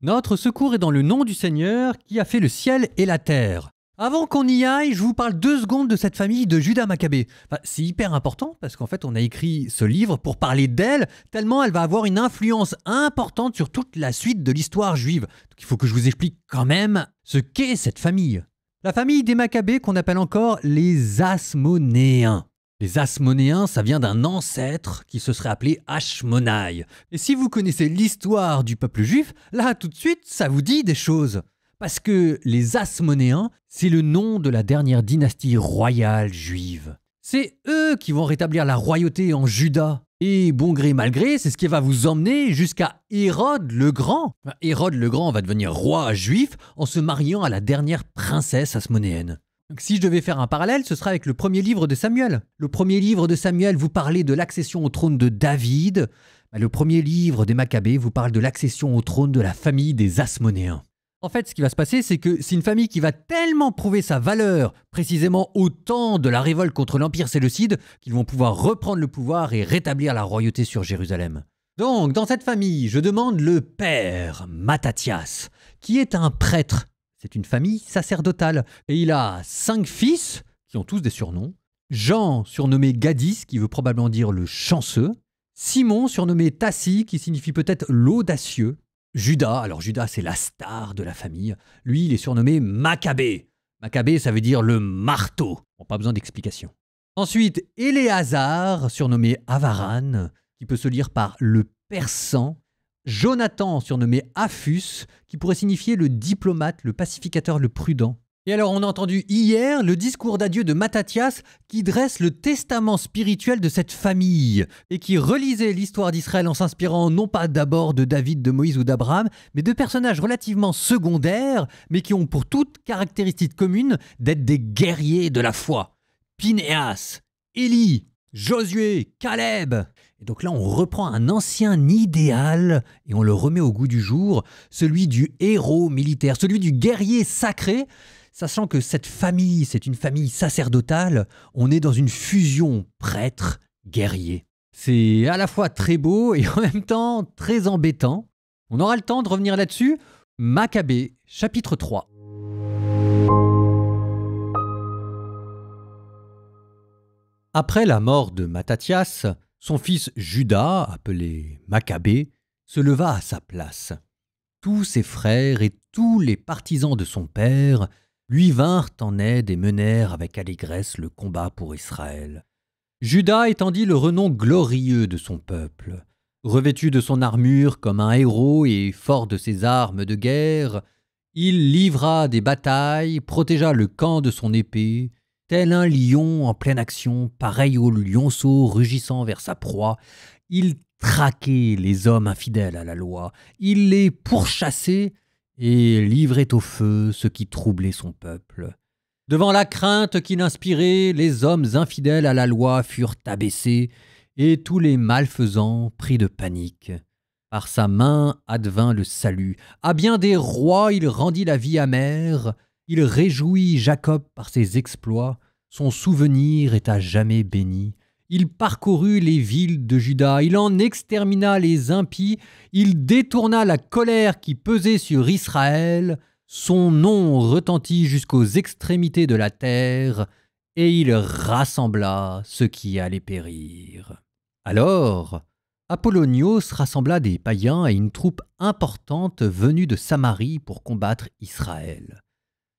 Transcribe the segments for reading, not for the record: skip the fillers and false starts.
Notre secours est dans le nom du Seigneur qui a fait le ciel et la terre. Avant qu'on y aille, je vous parle 2 secondes de cette famille de Juda Maccabée. C'est hyper important parce qu'en fait on a écrit ce livre pour parler d'elle, tellement elle va avoir une influence importante sur toute la suite de l'histoire juive. Donc il faut que je vous explique quand même ce qu'est cette famille. La famille des Maccabées qu'on appelle encore les Asmonéens. Les Asmonéens, ça vient d'un ancêtre qui se serait appelé Ashmonaï. Et si vous connaissez l'histoire du peuple juif, là tout de suite ça vous dit des choses. Parce que les Asmonéens, c'est le nom de la dernière dynastie royale juive. C'est eux qui vont rétablir la royauté en Juda. Et bon gré mal gré, c'est ce qui va vous emmener jusqu'à Hérode le Grand. Hérode le Grand va devenir roi juif en se mariant à la dernière princesse asmonéenne. Donc, si je devais faire un parallèle, ce sera avec le premier livre de Samuel. Le premier livre de Samuel vous parlait de l'accession au trône de David. Le premier livre des Maccabées vous parle de l'accession au trône de la famille des Asmonéens. En fait, ce qui va se passer, c'est que c'est une famille qui va tellement prouver sa valeur, précisément au temps de la révolte contre l'Empire séleucide, qu'ils vont pouvoir reprendre le pouvoir et rétablir la royauté sur Jérusalem. Donc, dans cette famille, je demande le père, Mattathias, qui est un prêtre. C'est une famille sacerdotale. Et il a 5 fils, qui ont tous des surnoms. Jean, surnommé Gadis, qui veut probablement dire le chanceux. Simon, surnommé Tassi, qui signifie peut-être l'audacieux. Judas, alors Judas c'est la star de la famille, lui il est surnommé Maccabée. Maccabée ça veut dire le marteau, bon, pas besoin d'explication. Ensuite Éléazar, surnommé Avaran, qui peut se lire par le persan. Jonathan, surnommé Aphus, qui pourrait signifier le diplomate, le pacificateur, le prudent. Et alors on a entendu hier le discours d'adieu de Mattathias qui dresse le testament spirituel de cette famille et qui relisait l'histoire d'Israël en s'inspirant non pas d'abord de David, de Moïse ou d'Abraham, mais de personnages relativement secondaires mais qui ont pour toute caractéristique commune d'être des guerriers de la foi. Pinéas, Élie, Josué, Caleb. Et donc là on reprend un ancien idéal et on le remet au goût du jour, celui du héros militaire, celui du guerrier sacré. Sachant que cette famille, c'est une famille sacerdotale, on est dans une fusion prêtre-guerrier. C'est à la fois très beau et en même temps très embêtant. On aura le temps de revenir là-dessus. Maccabée, chapitre 3. Après la mort de Mattathias, son fils Juda, appelé Maccabée, se leva à sa place. Tous ses frères et tous les partisans de son père lui vinrent en aide et menèrent avec allégresse le combat pour Israël. Juda étendit le renom glorieux de son peuple. Revêtu de son armure comme un héros et fort de ses armes de guerre, il livra des batailles, protégea le camp de son épée, tel un lion en pleine action, pareil au lionceau rugissant vers sa proie. Il traquait les hommes infidèles à la loi, il les pourchassait et livrait au feu ce qui troublait son peuple. Devant la crainte qu'il inspirait, les hommes infidèles à la loi furent abaissés, et tous les malfaisants pris de panique. Par sa main advint le salut. À bien des rois il rendit la vie amère, il réjouit Jacob par ses exploits, son souvenir est à jamais béni. Il parcourut les villes de Juda, il en extermina les impies, il détourna la colère qui pesait sur Israël, son nom retentit jusqu'aux extrémités de la terre, et il rassembla ceux qui allaient périr. Alors, Apollonios rassembla des païens et une troupe importante venue de Samarie pour combattre Israël.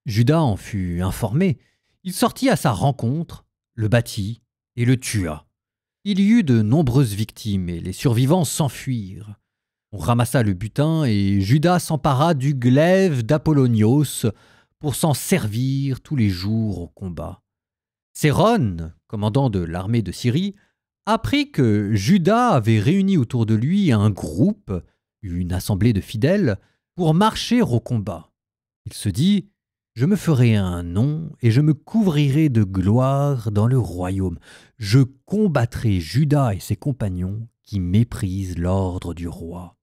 Juda en fut informé, il sortit à sa rencontre, le battit, et le tua. Il y eut de nombreuses victimes et les survivants s'enfuirent. On ramassa le butin et Juda s'empara du glaive d'Apollonios pour s'en servir tous les jours au combat. Séron, commandant de l'armée de Syrie, apprit que Juda avait réuni autour de lui un groupe, une assemblée de fidèles, pour marcher au combat. Il se dit « Je me ferai un nom et je me couvrirai de gloire dans le royaume. Je combattrai Juda et ses compagnons qui méprisent l'ordre du roi. »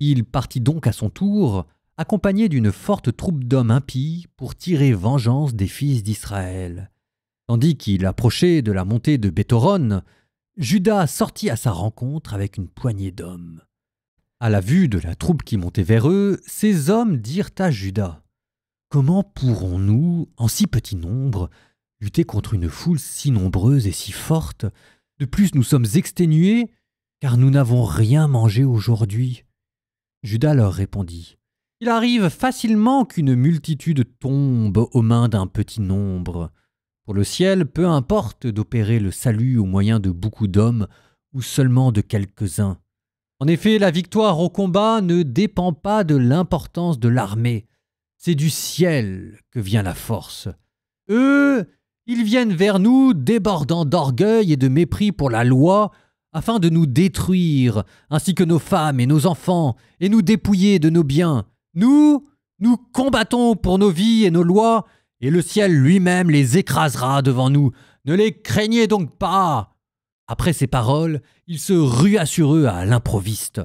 Il partit donc à son tour, accompagné d'une forte troupe d'hommes impies pour tirer vengeance des fils d'Israël. Tandis qu'il approchait de la montée de Béthoron, Juda sortit à sa rencontre avec une poignée d'hommes. À la vue de la troupe qui montait vers eux, ces hommes dirent à Juda : « Comment pourrons-nous, en si petit nombre, lutter contre une foule si nombreuse et si forte ? De plus, nous sommes exténués, car nous n'avons rien mangé aujourd'hui. » Juda leur répondit : « Il arrive facilement qu'une multitude tombe aux mains d'un petit nombre. Pour le ciel, peu importe d'opérer le salut au moyen de beaucoup d'hommes ou seulement de quelques-uns. En effet, la victoire au combat ne dépend pas de l'importance de l'armée. C'est du ciel que vient la force. Eux, ils viennent vers nous débordant d'orgueil et de mépris pour la loi, afin de nous détruire, ainsi que nos femmes et nos enfants, et nous dépouiller de nos biens. Nous combattons pour nos vies et nos lois, et le ciel lui-même les écrasera devant nous. Ne les craignez donc pas. » Après ces paroles, il se rua sur eux à l'improviste.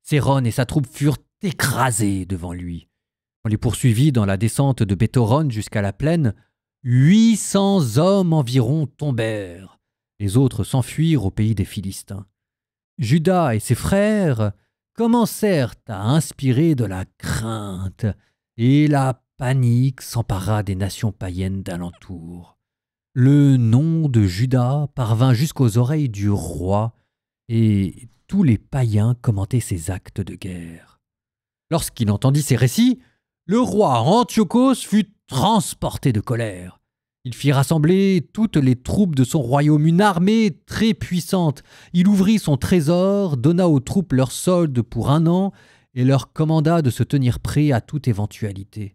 Séron et sa troupe furent écrasés devant lui. On les poursuivit dans la descente de Béthoron jusqu'à la plaine. 800 hommes environ tombèrent. Les autres s'enfuirent au pays des Philistins. Juda et ses frères commencèrent à inspirer de la crainte, et la panique s'empara des nations païennes d'alentour. Le nom de Juda parvint jusqu'aux oreilles du roi, et tous les païens commentaient ses actes de guerre. Lorsqu'il entendit ces récits, le roi Antiochos fut transporté de colère. Il fit rassembler toutes les troupes de son royaume, une armée très puissante. Il ouvrit son trésor, donna aux troupes leur solde pour 1 an et leur commanda de se tenir prêts à toute éventualité.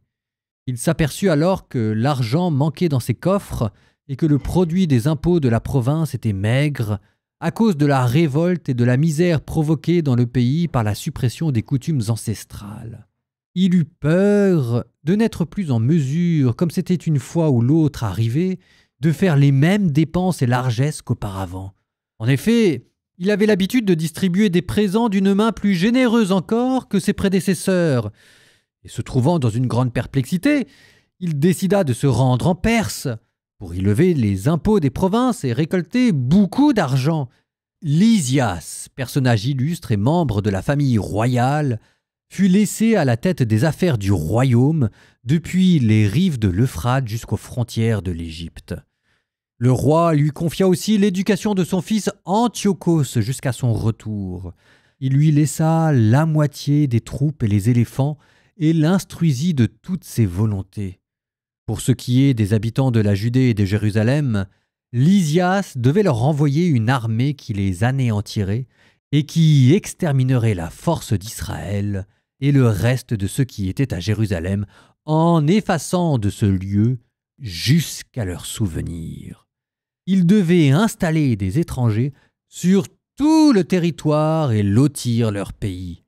Il s'aperçut alors que l'argent manquait dans ses coffres et que le produit des impôts de la province était maigre à cause de la révolte et de la misère provoquée dans le pays par la suppression des coutumes ancestrales. Il eut peur de n'être plus en mesure, comme c'était une fois ou l'autre arrivé, de faire les mêmes dépenses et largesses qu'auparavant. En effet, il avait l'habitude de distribuer des présents d'une main plus généreuse encore que ses prédécesseurs. Et se trouvant dans une grande perplexité, il décida de se rendre en Perse pour y lever les impôts des provinces et récolter beaucoup d'argent. Lysias, personnage illustre et membre de la famille royale, fut laissé à la tête des affaires du royaume depuis les rives de l'Euphrate jusqu'aux frontières de l'Égypte. Le roi lui confia aussi l'éducation de son fils Antiochos jusqu'à son retour. Il lui laissa la moitié des troupes et les éléphants et l'instruisit de toutes ses volontés. Pour ce qui est des habitants de la Judée et de Jérusalem, Lysias devait leur envoyer une armée qui les anéantirait et qui exterminerait la force d'Israël et le reste de ceux qui étaient à Jérusalem en effaçant de ce lieu jusqu'à leur souvenir. Il devait installer des étrangers sur tout le territoire et lotir leur pays.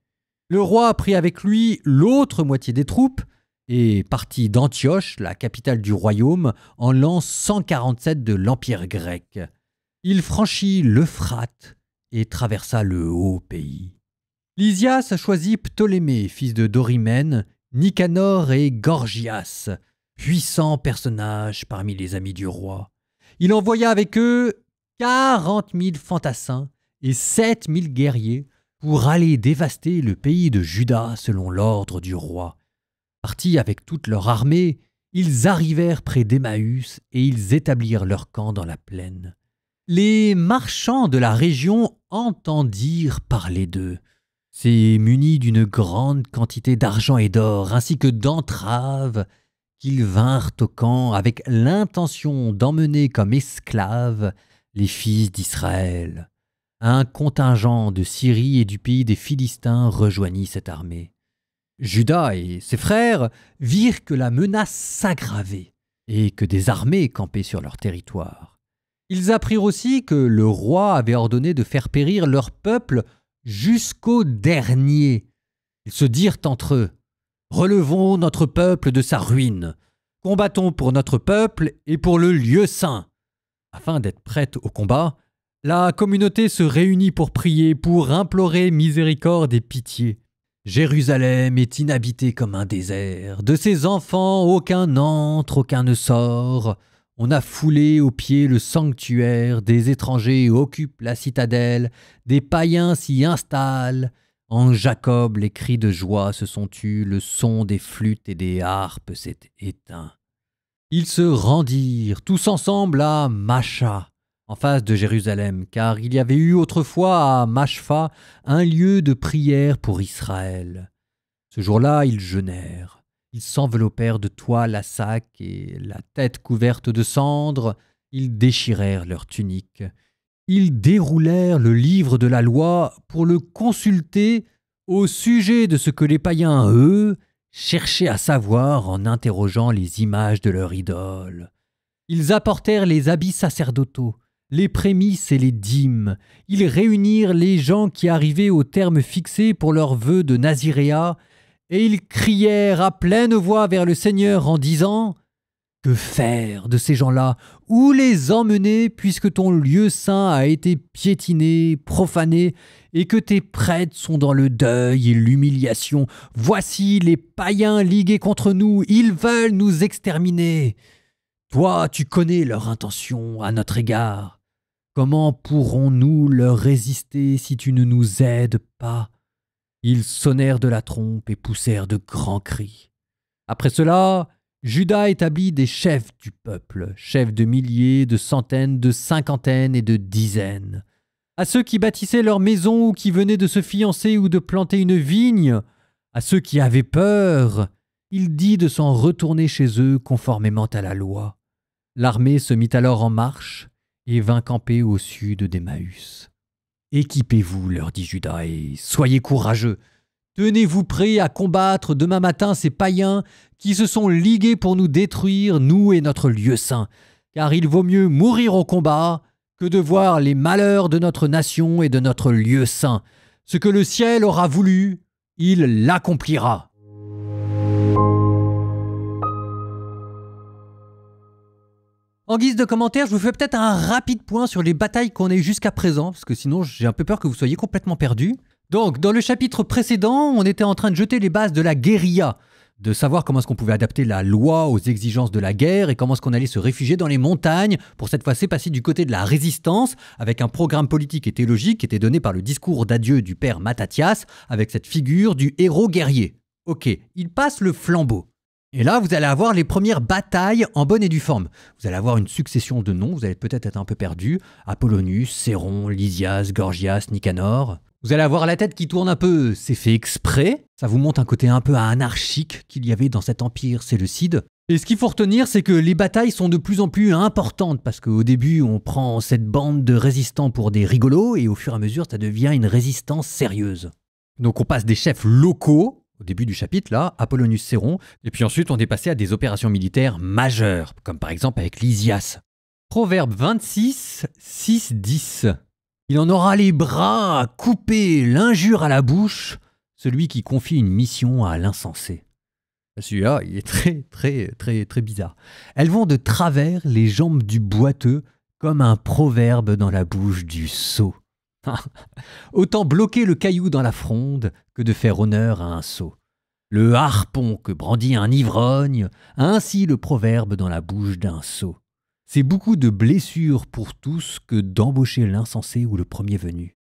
Le roi prit avec lui l'autre moitié des troupes et partit d'Antioche, la capitale du royaume, en l'an 147 de l'Empire grec. Il franchit l'Euphrate et traversa le haut pays. Lysias choisit Ptolémée, fils de Dorimène, Nicanor et Gorgias, puissants personnages parmi les amis du roi. Il envoya avec eux 40 000 fantassins et 7 000 guerriers pour aller dévaster le pays de Juda selon l'ordre du roi. Partis avec toute leur armée, ils arrivèrent près d'Emmaüs et ils établirent leur camp dans la plaine. Les marchands de la région entendirent parler d'eux. C'est munis d'une grande quantité d'argent et d'or, ainsi que d'entraves, qu'ils vinrent au camp avec l'intention d'emmener comme esclaves les fils d'Israël. Un contingent de Syrie et du pays des Philistins rejoignit cette armée. Juda et ses frères virent que la menace s'aggravait et que des armées campaient sur leur territoire. Ils apprirent aussi que le roi avait ordonné de faire périr leur peuple jusqu'au dernier. Ils se dirent entre eux : « Relevons notre peuple de sa ruine. Combattons pour notre peuple et pour le lieu saint. » Afin d'être prête au combat, la communauté se réunit pour prier, pour implorer miséricorde et pitié. Jérusalem est inhabitée comme un désert. De ses enfants, aucun n'entre, aucun ne sort. On a foulé aux pieds le sanctuaire, des étrangers occupent la citadelle, des païens s'y installent. En Jacob, les cris de joie se sont tus, le son des flûtes et des harpes s'est éteint. Ils se rendirent tous ensemble à Macha, en face de Jérusalem, car il y avait eu autrefois à Machfa un lieu de prière pour Israël. Ce jour-là, ils jeûnèrent. Ils s'enveloppèrent de toile à sac et, la tête couverte de cendres, ils déchirèrent leurs tuniques. Ils déroulèrent le livre de la loi pour le consulter au sujet de ce que les païens, eux, cherchaient à savoir en interrogeant les images de leur idole. Ils apportèrent les habits sacerdotaux, les prémices et les dîmes. Ils réunirent les gens qui arrivaient au terme fixé pour leurs vœux de naziréat, et ils crièrent à pleine voix vers le Seigneur en disant « Que faire de ces gens-là? Où les emmener puisque ton lieu saint a été piétiné, profané, et que tes prêtres sont dans le deuil et l'humiliation? Voici les païens ligués contre nous, ils veulent nous exterminer. Toi, tu connais leur intention à notre égard. Comment pourrons-nous leur résister si tu ne nous aides pas ?» Ils sonnèrent de la trompe et poussèrent de grands cris. Après cela, Juda établit des chefs du peuple, chefs de milliers, de centaines, de cinquantaines et de dizaines. À ceux qui bâtissaient leur maison ou qui venaient de se fiancer ou de planter une vigne, à ceux qui avaient peur, il dit de s'en retourner chez eux conformément à la loi. L'armée se mit alors en marche et vint camper au sud d'Emmaüs. « Équipez-vous, leur dit Juda, et soyez courageux. Tenez-vous prêts à combattre demain matin ces païens qui se sont ligués pour nous détruire, nous et notre lieu saint, car il vaut mieux mourir au combat que de voir les malheurs de notre nation et de notre lieu saint. Ce que le ciel aura voulu, il l'accomplira. » En guise de commentaire, je vous fais peut-être un rapide point sur les batailles qu'on a eues jusqu'à présent, parce que sinon j'ai un peu peur que vous soyez complètement perdus. Donc, dans le chapitre précédent, on était en train de jeter les bases de la guérilla, de savoir comment est-ce qu'on pouvait adapter la loi aux exigences de la guerre et comment est-ce qu'on allait se réfugier dans les montagnes pour cette fois-ci passer du côté de la résistance avec un programme politique et théologique qui était donné par le discours d'adieu du père Mattathias avec cette figure du héros guerrier. Ok, il passe le flambeau. Et là, vous allez avoir les premières batailles en bonne et due forme. Vous allez avoir une succession de noms, vous allez peut-être être un peu perdu. Apollonius, Céron, Lysias, Gorgias, Nicanor. Vous allez avoir la tête qui tourne un peu, c'est fait exprès. Ça vous montre un côté un peu anarchique qu'il y avait dans cet empire séleucide. Et ce qu'il faut retenir, c'est que les batailles sont de plus en plus importantes parce qu'au début, on prend cette bande de résistants pour des rigolos et au fur et à mesure, ça devient une résistance sérieuse. Donc on passe des chefs locaux, au début du chapitre, là, Apollonius Céron, et puis ensuite on est passé à des opérations militaires majeures, comme par exemple avec Lysias. Proverbe 26, 6, 10. Il en aura les bras à couper, l'injure à la bouche, celui qui confie une mission à l'insensé. Celui-là, il est très bizarre. Elles vont de travers les jambes du boiteux comme un proverbe dans la bouche du sot. Autant bloquer le caillou dans la fronde que de faire honneur à un sot. Le harpon que brandit un ivrogne a ainsi le proverbe dans la bouche d'un sot. C'est beaucoup de blessures pour tous que d'embaucher l'insensé ou le premier venu.